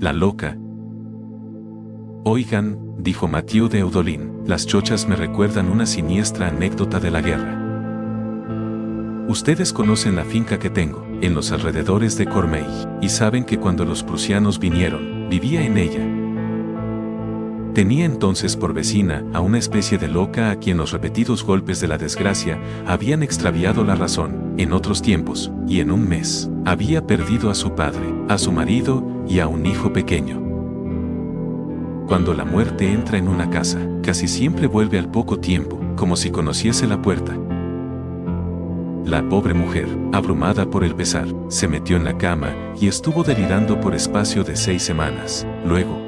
la loca. Oigan, dijo Mathieu de Eudolin, las chochas me recuerdan una siniestra anécdota de la guerra. Ustedes conocen la finca que tengo, en los alrededores de Cormeilles, y saben que cuando los prusianos vinieron, vivía en ella. Tenía entonces por vecina a una especie de loca a quien los repetidos golpes de la desgracia habían extraviado la razón, en otros tiempos, y en un mes, había perdido a su padre, a su marido y a un hijo pequeño. Cuando la muerte entra en una casa, casi siempre vuelve al poco tiempo, como si conociese la puerta. La pobre mujer, abrumada por el pesar, se metió en la cama y estuvo delirando por espacio de 6 semanas. Luego,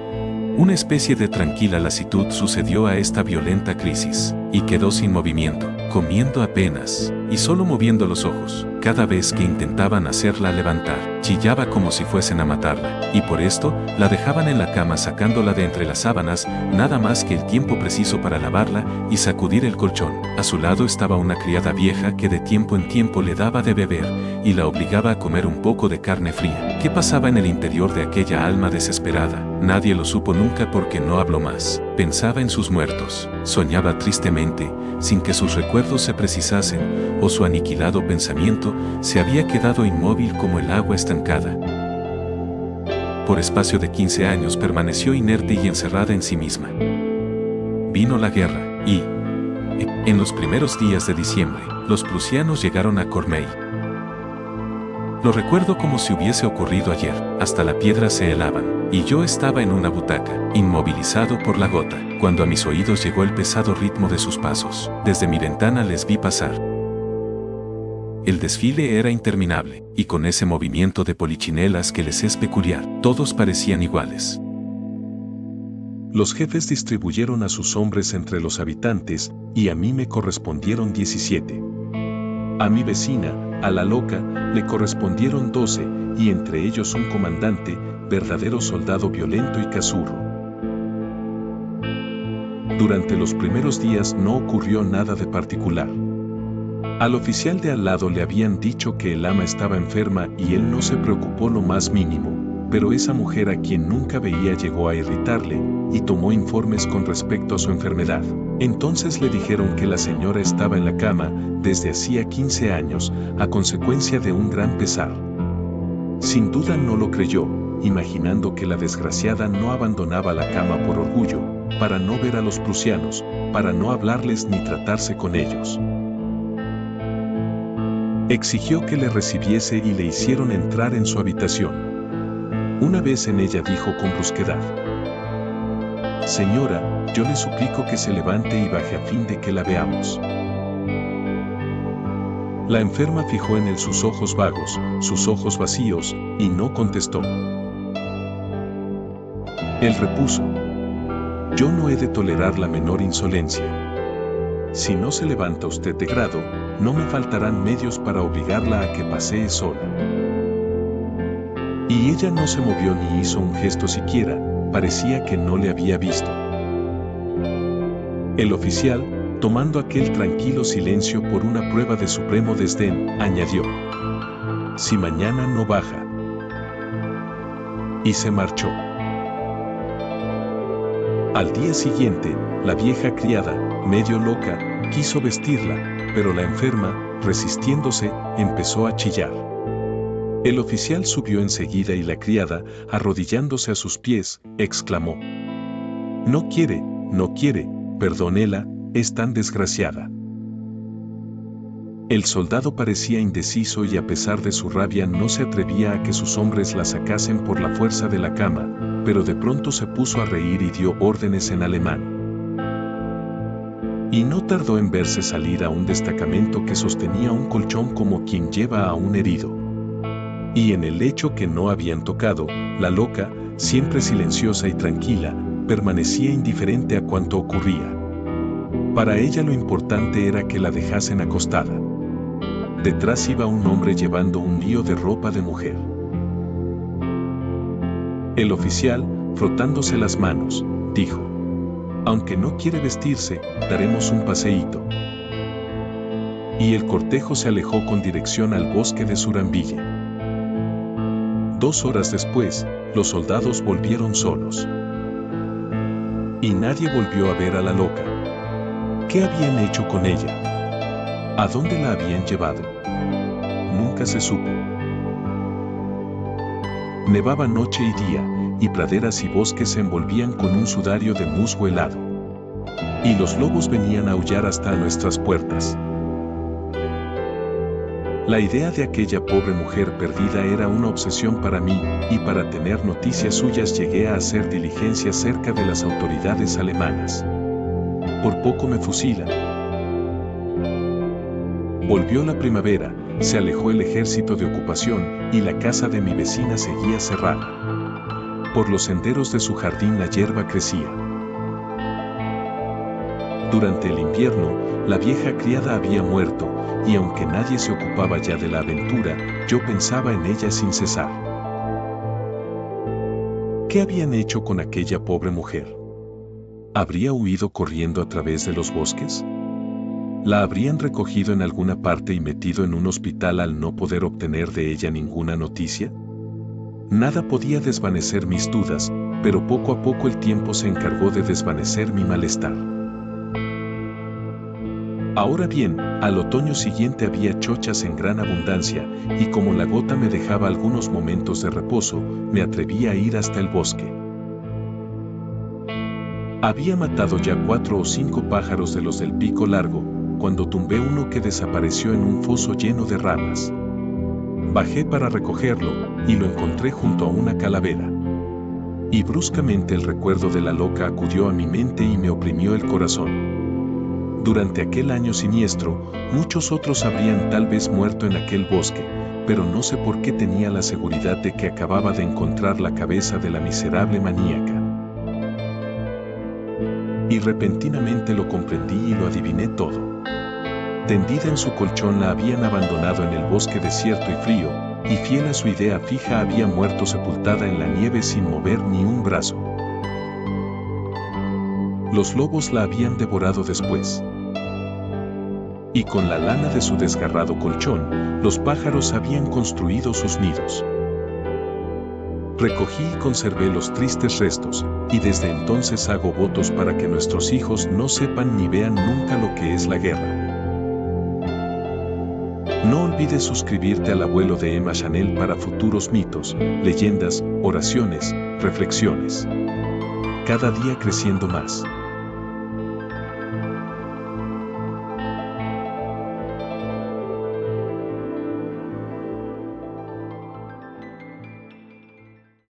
una especie de tranquila lasitud sucedió a esta violenta crisis, y quedó sin movimiento, comiendo apenas, y solo moviendo los ojos. Cada vez que intentaban hacerla levantar, chillaba como si fuesen a matarla, y por esto, la dejaban en la cama sacándola de entre las sábanas, nada más que el tiempo preciso para lavarla y sacudir el colchón. A su lado estaba una criada vieja que de tiempo en tiempo le daba de beber, y la obligaba a comer un poco de carne fría. ¿Qué pasaba en el interior de aquella alma desesperada? Nadie lo supo nunca porque no habló más. Pensaba en sus muertos, soñaba tristemente, sin que sus recuerdos se precisasen, o su aniquilado pensamiento se había quedado inmóvil como el agua estancada. Por espacio de 15 años permaneció inerte y encerrada en sí misma. Vino la guerra, y, en los primeros días de diciembre, los prusianos llegaron a Cormeilles. Lo recuerdo como si hubiese ocurrido ayer, hasta la piedra se helaban, y yo estaba en una butaca, inmovilizado por la gota, cuando a mis oídos llegó el pesado ritmo de sus pasos. Desde mi ventana les vi pasar. El desfile era interminable, y con ese movimiento de polichinelas que les es peculiar, todos parecían iguales. Los jefes distribuyeron a sus hombres entre los habitantes, y a mí me correspondieron 17. A mi vecina, a la loca, le correspondieron 12, y entre ellos un comandante, verdadero soldado violento y cazurro. Durante los primeros días no ocurrió nada de particular. Al oficial de al lado le habían dicho que el ama estaba enferma y él no se preocupó lo más mínimo, pero esa mujer a quien nunca veía llegó a irritarle y tomó informes con respecto a su enfermedad. Entonces le dijeron que la señora estaba en la cama desde hacía 15 años a consecuencia de un gran pesar. Sin duda no lo creyó, imaginando que la desgraciada no abandonaba la cama por orgullo, para no ver a los prusianos, para no hablarles ni tratarse con ellos. Exigió que le recibiese y le hicieron entrar en su habitación. Una vez en ella dijo con brusquedad: «Señora, yo le suplico que se levante y baje a fin de que la veamos». La enferma fijó en él sus ojos vagos, sus ojos vacíos, y no contestó. Él repuso: «Yo no he de tolerar la menor insolencia. Si no se levanta usted de grado, no me faltarán medios para obligarla a que pasee sola». Y ella no se movió ni hizo un gesto siquiera, parecía que no le había visto. El oficial, tomando aquel tranquilo silencio por una prueba de supremo desdén, añadió: «Si mañana no baja». Y se marchó. Al día siguiente, la vieja criada, medio loca, quiso vestirla, pero la enferma, resistiéndose, empezó a chillar. El oficial subió enseguida y la criada, arrodillándose a sus pies, exclamó: «No quiere, perdónela, es tan desgraciada». El soldado parecía indeciso y a pesar de su rabia no se atrevía a que sus hombres la sacasen por la fuerza de la cama, pero de pronto se puso a reír y dio órdenes en alemán. Y no tardó en verse salir a un destacamento que sostenía un colchón como quien lleva a un herido. Y en el lecho que no habían tocado, la loca, siempre silenciosa y tranquila, permanecía indiferente a cuanto ocurría. Para ella lo importante era que la dejasen acostada. Detrás iba un hombre llevando un lío de ropa de mujer. El oficial, frotándose las manos, dijo: «Aunque no quiere vestirse, daremos un paseíto». Y el cortejo se alejó con dirección al bosque de Surambille. 2 horas después, los soldados volvieron solos. Y nadie volvió a ver a la loca. ¿Qué habían hecho con ella? ¿A dónde la habían llevado? Nunca se supo. Nevaba noche y día, y praderas y bosques se envolvían con un sudario de musgo helado. Y los lobos venían a aullar hasta a nuestras puertas. La idea de aquella pobre mujer perdida era una obsesión para mí, y para tener noticias suyas llegué a hacer diligencia cerca de las autoridades alemanas. Por poco me fusilan. Volvió la primavera, se alejó el ejército de ocupación, y la casa de mi vecina seguía cerrada. Por los senderos de su jardín la hierba crecía. Durante el invierno, la vieja criada había muerto, y aunque nadie se ocupaba ya de la aventura, yo pensaba en ella sin cesar. ¿Qué habían hecho con aquella pobre mujer? ¿Habría huido corriendo a través de los bosques? ¿La habrían recogido en alguna parte y metido en un hospital al no poder obtener de ella ninguna noticia? Nada podía desvanecer mis dudas, pero poco a poco el tiempo se encargó de desvanecer mi malestar. Ahora bien, al otoño siguiente había chochas en gran abundancia, y como la gota me dejaba algunos momentos de reposo, me atreví a ir hasta el bosque. Había matado ya 4 o 5 pájaros de los del pico largo, cuando tumbé uno que desapareció en un foso lleno de ramas. Bajé para recogerlo, y lo encontré junto a una calavera. Y bruscamente el recuerdo de la loca acudió a mi mente y me oprimió el corazón. Durante aquel año siniestro, muchos otros habrían tal vez muerto en aquel bosque, pero no sé por qué tenía la seguridad de que acababa de encontrar la cabeza de la miserable maníaca. Y repentinamente lo comprendí y lo adiviné todo. Tendida en su colchón la habían abandonado en el bosque desierto y frío, y fiel a su idea fija había muerto sepultada en la nieve sin mover ni un brazo. Los lobos la habían devorado después. Y con la lana de su desgarrado colchón, los pájaros habían construido sus nidos. Recogí y conservé los tristes restos, y desde entonces hago votos para que nuestros hijos no sepan ni vean nunca lo que es la guerra. No olvides suscribirte al abuelo de Emma Chanel para futuros mitos, leyendas, oraciones, reflexiones. Cada día creciendo más.